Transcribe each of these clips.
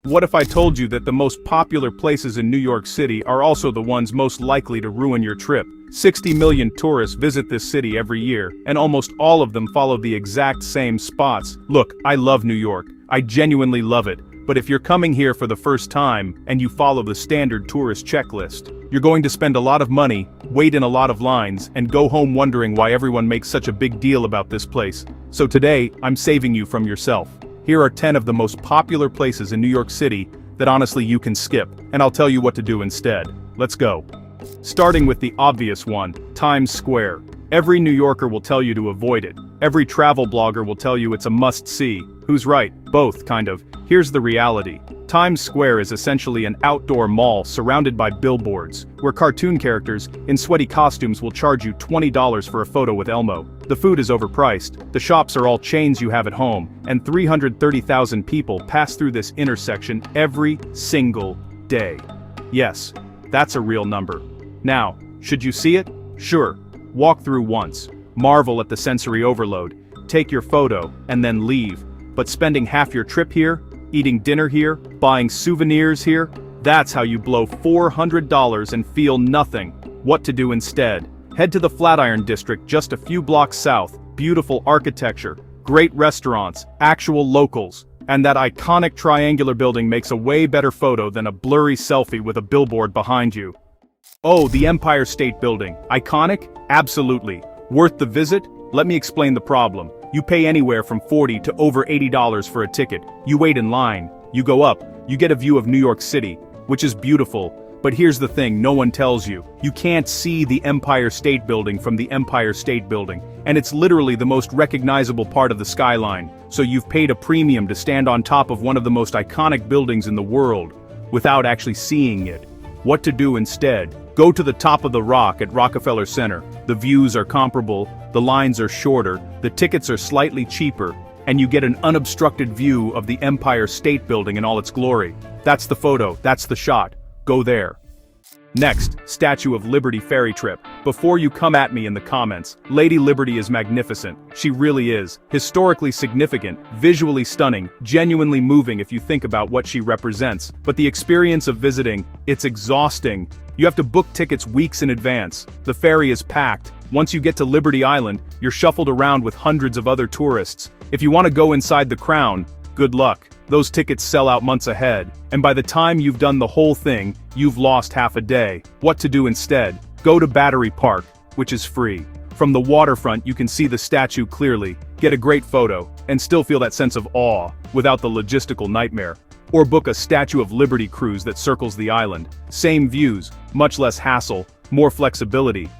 What if I told you that the most popular places in New York City are also the ones most likely to ruin your trip? 60 million tourists visit this city every year, and almost all of them follow the exact same spots. Look, I love New York. I genuinely love it. But if you're coming here for the first time, and you follow the standard tourist checklist, you're going to spend a lot of money, wait in a lot of lines, and go home wondering why everyone makes such a big deal about this place. So today, I'm saving you from yourself. Here are 10 of the most popular places in New York City that honestly you can skip, and I'll tell you what to do instead. Let's go. Starting with the obvious one, Times Square. Every New Yorker will tell you to avoid it. Every travel blogger will tell you it's a must-see. Who's right? Both, kind of. Here's the reality. Times Square is essentially an outdoor mall surrounded by billboards, where cartoon characters in sweaty costumes will charge you $20 for a photo with Elmo. The food is overpriced, the shops are all chains you have at home, and 330,000 people pass through this intersection every single day. Yes, that's a real number. Now, should you see it? Sure. Walk through once, marvel at the sensory overload, take your photo, and then leave. But spending half your trip here, eating dinner here, buying souvenirs here, that's how you blow $400 and feel nothing. What to do instead? Head to the Flatiron District just a few blocks south. Beautiful architecture, great restaurants, actual locals, and that iconic triangular building makes a way better photo than a blurry selfie with a billboard behind you. Oh, the Empire State Building. Iconic? Absolutely. Worth the visit? Let me explain the problem. You pay anywhere from $40 to over $80 for a ticket. You wait in line. You go up. You get a view of New York City, which is beautiful. But here's the thing no one tells you. You can't see the Empire State Building from the Empire State Building, and it's literally the most recognizable part of the skyline. So you've paid a premium to stand on top of one of the most iconic buildings in the world, without actually seeing it. What to do instead? Go to the top of the Rock at Rockefeller Center. The views are comparable, the lines are shorter, the tickets are slightly cheaper, and you get an unobstructed view of the Empire State Building in all its glory. That's the photo, that's the shot. Go there. Next, Statue of Liberty ferry trip. Before you come at me in the comments, Lady Liberty is magnificent. She really is. Historically significant, visually stunning, genuinely moving if you think about what she represents. But the experience of visiting, it's exhausting. You have to book tickets weeks in advance. The ferry is packed. Once you get to Liberty Island, you're shuffled around with hundreds of other tourists. If you want to go inside the Crown, good luck. Those tickets sell out months ahead, and by the time you've done the whole thing, you've lost half a day. What to do instead? Go to Battery Park, which is free. From the waterfront you can see the statue clearly, get a great photo, and still feel that sense of awe, without the logistical nightmare. Or book a Statue of Liberty cruise that circles the island. Same views, much less hassle, more flexibility.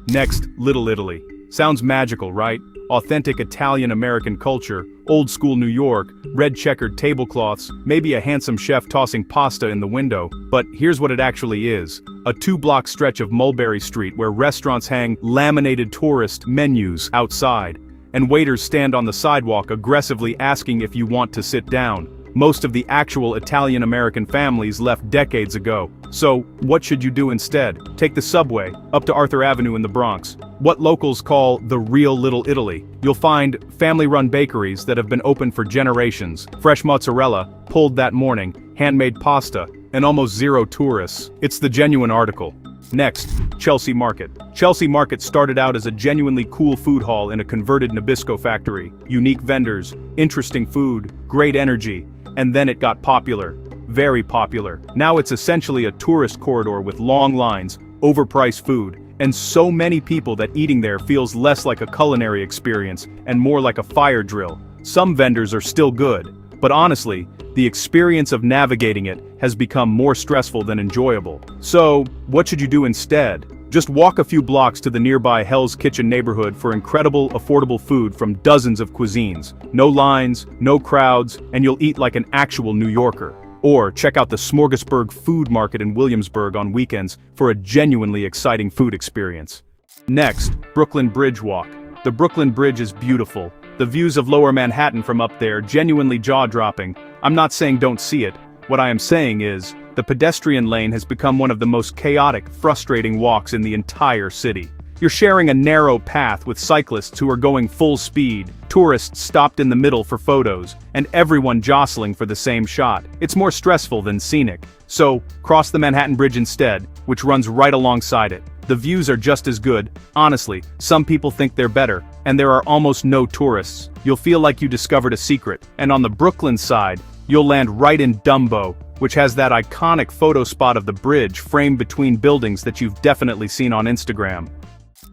Next, Little Italy. Sounds magical, right? Authentic Italian-American culture, old-school New York, red checkered tablecloths, maybe a handsome chef tossing pasta in the window. But here's what it actually is. A 2-block stretch of Mulberry Street where restaurants hang laminated tourist menus outside, and waiters stand on the sidewalk aggressively asking if you want to sit down. Most of the actual Italian-American families left decades ago. So, what should you do instead? Take the subway, up to Arthur Avenue in the Bronx. What locals call the real Little Italy. You'll find family-run bakeries that have been open for generations, fresh mozzarella, pulled that morning, handmade pasta, and almost zero tourists. It's the genuine article. Next, Chelsea Market. Chelsea Market started out as a genuinely cool food hall in a converted Nabisco factory. Unique vendors, interesting food, great energy. And then it got popular. Very popular. Now it's essentially a tourist corridor with long lines, overpriced food, and so many people that eating there feels less like a culinary experience and more like a fire drill. Some vendors are still good, but honestly, the experience of navigating it has become more stressful than enjoyable. So, what should you do instead? Just walk a few blocks to the nearby Hell's Kitchen neighborhood for incredible, affordable food from dozens of cuisines. No lines, no crowds, and you'll eat like an actual New Yorker. Or check out the Smorgasburg Food Market in Williamsburg on weekends for a genuinely exciting food experience. Next, Brooklyn Bridge Walk. The Brooklyn Bridge is beautiful. The views of Lower Manhattan from up there genuinely jaw-dropping. I'm not saying don't see it. What I am saying is, the pedestrian lane has become one of the most chaotic, frustrating walks in the entire city. You're sharing a narrow path with cyclists who are going full speed, tourists stopped in the middle for photos, and everyone jostling for the same shot. It's more stressful than scenic. So, cross the Manhattan Bridge instead, which runs right alongside it. The views are just as good. Honestly, some people think they're better, and there are almost no tourists. You'll feel like you discovered a secret. And on the Brooklyn side, you'll land right in Dumbo, which has that iconic photo spot of the bridge framed between buildings that you've definitely seen on Instagram.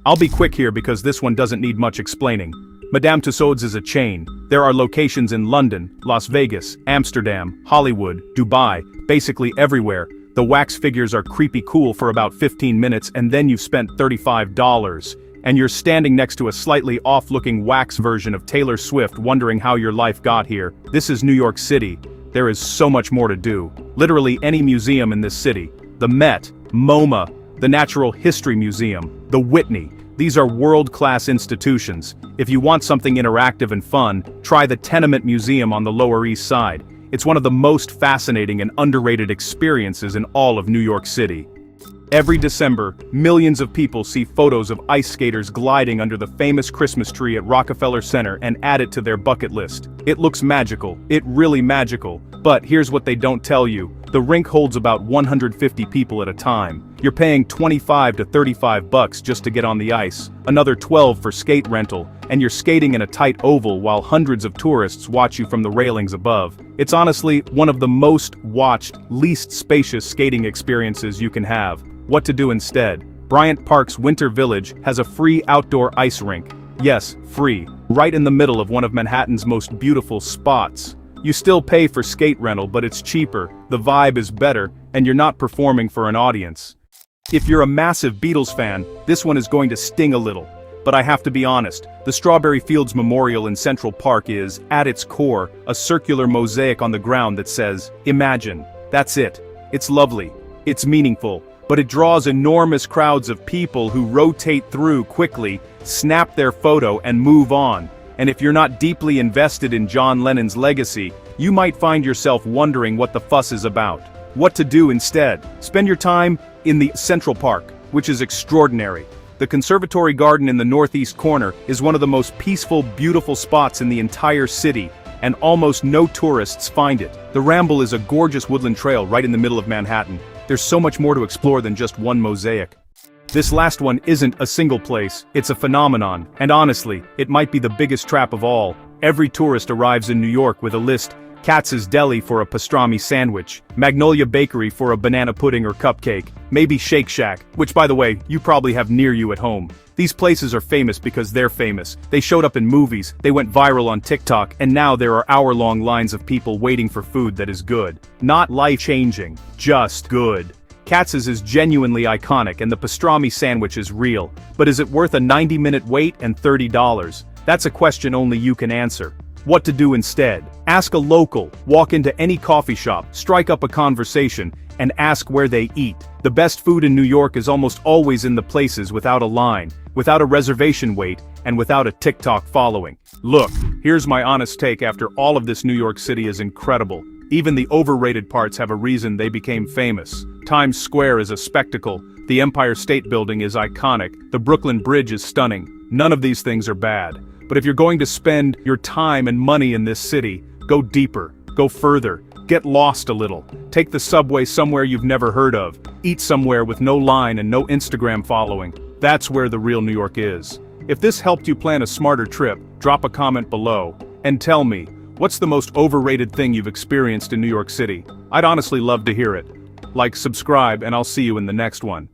I'll be quick here because this one doesn't need much explaining. Madame Tussauds is a chain. There are locations in London, Las Vegas, Amsterdam, Hollywood, Dubai, basically everywhere. The wax figures are creepy cool for about 15 minutes and then you've spent $35. And you're standing next to a slightly off-looking wax version of Taylor Swift wondering how your life got here. This is New York City. There is so much more to do. Literally any museum in this city. The Met, MoMA, the Natural History Museum, the Whitney. These are world-class institutions. If you want something interactive and fun, try the Tenement Museum on the Lower East Side. It's one of the most fascinating and underrated experiences in all of New York City. Every December, millions of people see photos of ice skaters gliding under the famous Christmas tree at Rockefeller Center and add it to their bucket list. It looks magical, really magical. But here's what they don't tell you. The rink holds about 150 people at a time. You're paying $25 to $35 just to get on the ice, another $12 for skate rental, and you're skating in a tight oval while hundreds of tourists watch you from the railings above. It's honestly one of the most watched, least spacious skating experiences you can have. What to do instead? Bryant Park's Winter Village has a free outdoor ice rink. Yes, free. Right in the middle of one of Manhattan's most beautiful spots. You still pay for skate rental, but it's cheaper, the vibe is better, and you're not performing for an audience. If you're a massive Beatles fan, this one is going to sting a little. But I have to be honest, the Strawberry Fields Memorial in Central Park is, at its core, a circular mosaic on the ground that says, "Imagine." That's it. It's lovely. It's meaningful. But it draws enormous crowds of people who rotate through quickly, snap their photo and move on. And if you're not deeply invested in John Lennon's legacy, you might find yourself wondering what the fuss is about. What to do instead? Spend your time in the Central Park, which is extraordinary. The Conservatory Garden in the northeast corner is one of the most peaceful, beautiful spots in the entire city, and almost no tourists find it. The Ramble is a gorgeous woodland trail right in the middle of Manhattan. There's so much more to explore than just one mosaic. This last one isn't a single place, it's a phenomenon, and honestly, it might be the biggest trap of all. Every tourist arrives in New York with a list: Katz's Deli for a pastrami sandwich, Magnolia Bakery for a banana pudding or cupcake, maybe Shake Shack, which by the way, you probably have near you at home. These places are famous because they're famous. They showed up in movies, they went viral on TikTok, and now there are hour-long lines of people waiting for food that is good. Not life-changing, just good. Katz's is genuinely iconic and the pastrami sandwich is real. But is it worth a 90-minute wait and $30? That's a question only you can answer. What to do instead? Ask a local, walk into any coffee shop, strike up a conversation, and ask where they eat. The best food in New York is almost always in the places without a line, without a reservation wait, and without a TikTok following. Look, here's my honest take after all of this. New York City is incredible. Even the overrated parts have a reason they became famous. Times Square is a spectacle, the Empire State Building is iconic, the Brooklyn Bridge is stunning. None of these things are bad. But if you're going to spend your time and money in this city, go deeper, go further, get lost a little, take the subway somewhere you've never heard of, eat somewhere with no line and no Instagram following. That's where the real New York is. If this helped you plan a smarter trip, drop a comment below, and tell me, what's the most overrated thing you've experienced in New York City? I'd honestly love to hear it. Like, subscribe, and I'll see you in the next one.